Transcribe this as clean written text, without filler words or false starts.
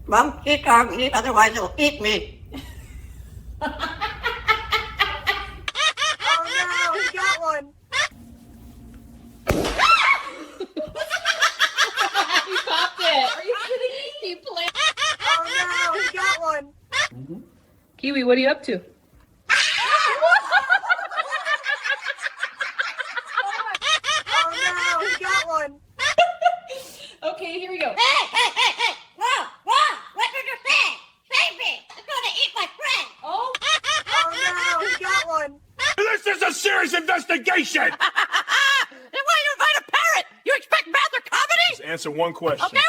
Mom, he can't eat, otherwise he'll eat me. Oh no, he got one. He popped it. Are you kidding me? He played. Oh no, he got one. Kiwi, what are you up to? Oh no, he got one. Okay, here we go. Hey! Whoa! What did you say? Save me! I'm gonna eat my friend! Oh. Oh no, he got one. This is a serious investigation! Then why you invite a parrot? You expect math or comedy? Just answer one question. Okay,